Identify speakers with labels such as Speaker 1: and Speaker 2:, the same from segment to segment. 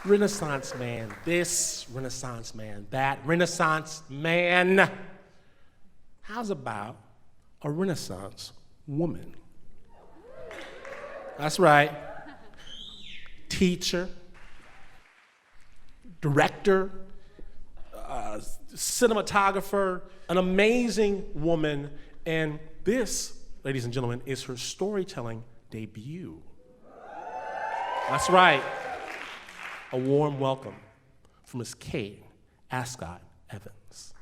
Speaker 1: Renaissance man, this Renaissance man, that Renaissance man. How's about a Renaissance woman? That's right. Teacher, director, cinematographer, an amazing woman, and this, ladies and gentlemen, is her storytelling debut. That's right. A warm welcome from Miss Kate Ascott-Evans.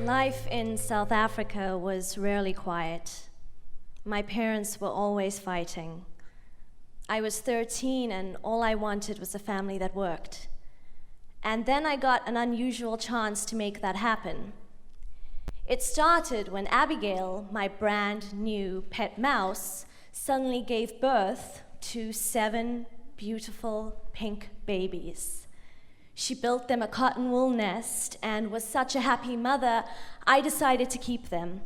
Speaker 2: Life in South Africa was rarely quiet. My parents were always fighting. I was 13 and all I wanted was a family that worked. And then I got an unusual chance to make that happen. It started when Abigail, my brand new pet mouse, suddenly gave birth to 7 beautiful pink babies. She built them a cotton wool nest and was such a happy mother, I decided to keep them.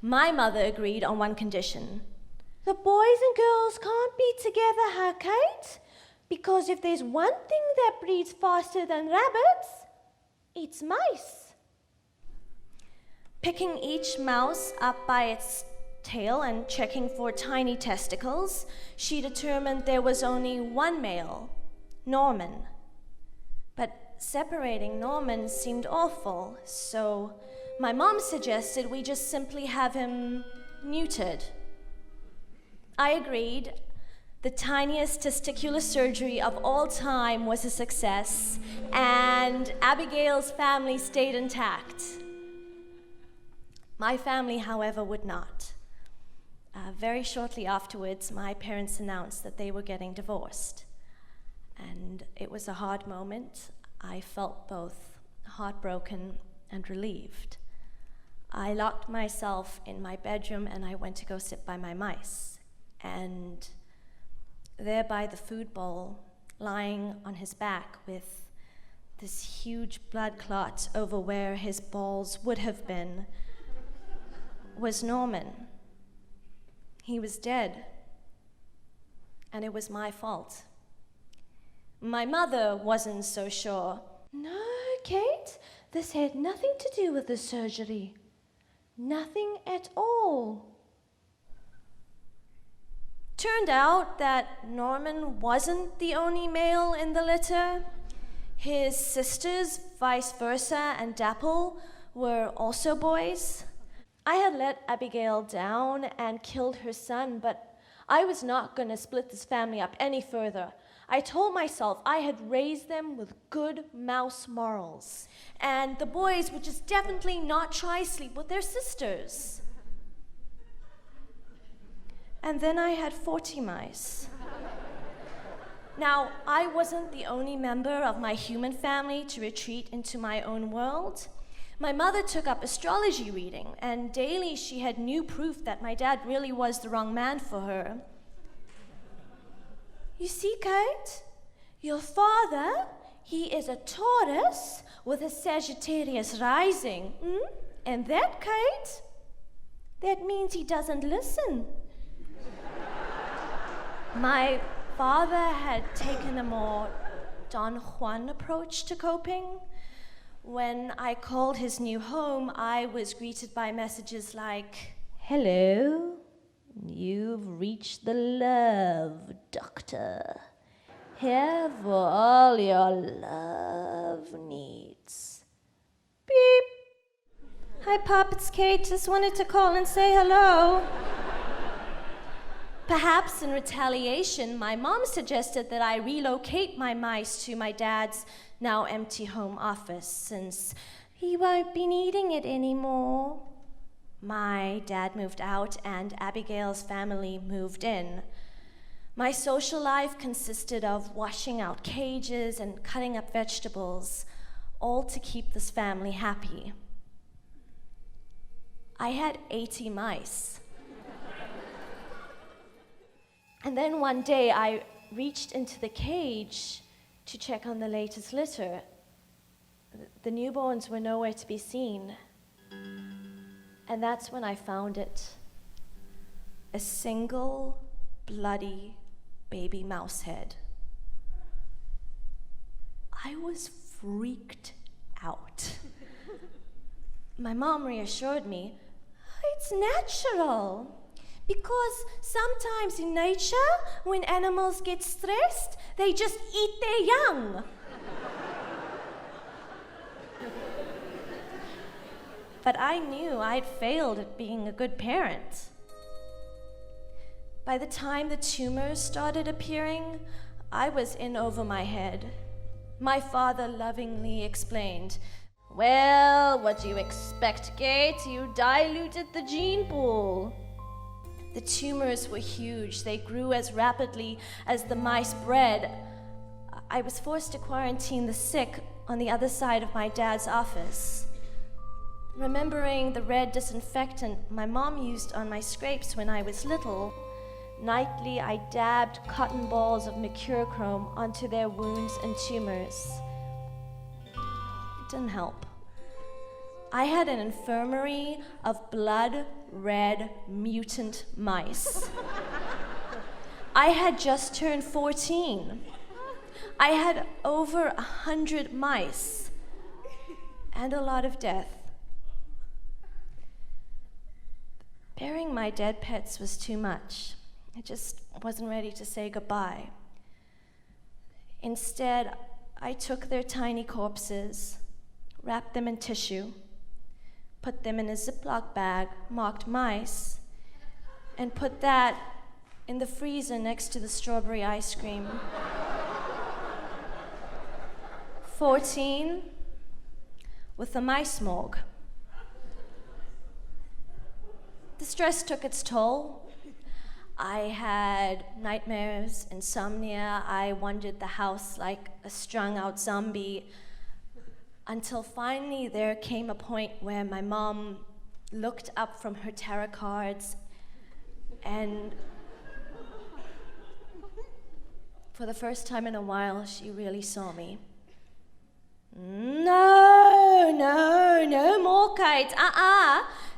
Speaker 2: My mother agreed on one condition.
Speaker 3: The boys and girls can't be together, huh, Kate? Because if there's one thing that breeds faster than rabbits, it's mice.
Speaker 2: Picking each mouse up by its tail and checking for tiny testicles, she determined there was only one male, Norman. But separating Norman seemed awful, so my mom suggested we just simply have him neutered. I agreed. The tiniest testicular surgery of all time was a success, and Abigail's family stayed intact. My family, however, would not. Very shortly afterwards, my parents announced that they were getting divorced. And it was a hard moment. I felt both heartbroken and relieved. I locked myself in my bedroom and I went to go sit by my mice. And there by the food bowl, lying on his back with this huge blood clot over where his balls would have been, was Norman. He was dead, and it was my fault. My mother wasn't so sure.
Speaker 3: No, Kate, this had nothing to do with the surgery. Nothing at all.
Speaker 2: Turned out that Norman wasn't the only male in the litter. His sisters, vice versa, and Dapple were also boys. I had let Abigail down and killed her son, but I was not going to split this family up any further. I told myself I had raised them with good mouse morals, and the boys would just definitely not try sleep with their sisters. And then I had 40 mice. Now, I wasn't the only member of my human family to retreat into my own world. My mother took up astrology reading, and daily she had new proof that my dad really was the wrong man for her.
Speaker 3: You see, Kate, your father, he is a Taurus with a Sagittarius rising. And that, Kate, that means he doesn't listen.
Speaker 2: My father had taken a more Don Juan approach to coping. When I called his new home, I was greeted by messages like,
Speaker 3: "Hello, you've reached the love doctor. Here for all your love needs." Beep.
Speaker 2: "Hi, Pop, it's Kate. Just wanted to call and say hello." Perhaps in retaliation, my mom suggested that I relocate my mice to my dad's now empty home office, since he won't be needing it anymore. My dad moved out and Abigail's family moved in. My social life consisted of washing out cages and cutting up vegetables, all to keep this family happy. I had 80 mice. And then one day I reached into the cage to check on the latest litter. The newborns were nowhere to be seen. And that's when I found it. A single bloody baby mouse head. I was freaked out. My mom reassured me, it's natural. Because sometimes in nature, when animals get stressed, they just eat their young. But I knew I'd failed at being a good parent. By the time the tumors started appearing, I was in over my head. My father lovingly explained, well, what do you expect, Kate? You diluted the gene pool. The tumors were huge. They grew as rapidly as the mice bred. I was forced to quarantine the sick on the other side of my dad's office. Remembering the red disinfectant my mom used on my scrapes when I was little, nightly I dabbed cotton balls of mercurochrome onto their wounds and tumors. It didn't help. I had an infirmary of blood-red mutant mice. I had just turned 14. I had over 100 mice and a lot of death. Burying my dead pets was too much. I just wasn't ready to say goodbye. Instead, I took their tiny corpses, wrapped them in tissue, put them in a Ziploc bag marked mice, and put that in the freezer next to the strawberry ice cream. 14 with the mice morgue. The stress took its toll. I had nightmares, insomnia. I wandered the house like a strung-out zombie until finally there came a point where my mom looked up from her tarot cards and for the first time in a while, she really saw me. No more kites.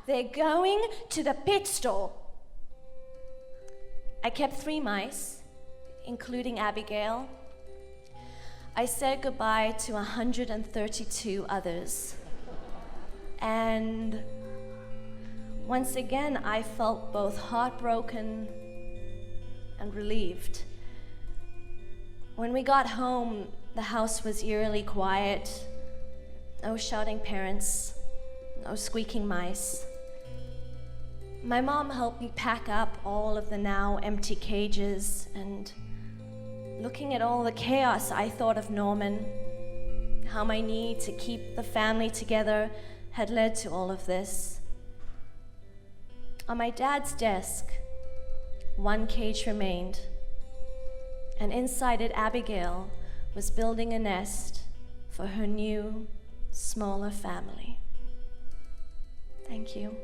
Speaker 2: They're going to the pet store. I kept 3 mice, including Abigail. I said goodbye to 132 others. And once again, I felt both heartbroken and relieved. When we got home, the house was eerily quiet. No shouting parents, no squeaking mice. My mom helped me pack up all of the now empty cages, and looking at all the chaos, I thought of Norman, how my need to keep the family together had led to all of this. On my dad's desk, 1 cage remained, and inside it, Abigail was building a nest for her new, smaller family. Thank you.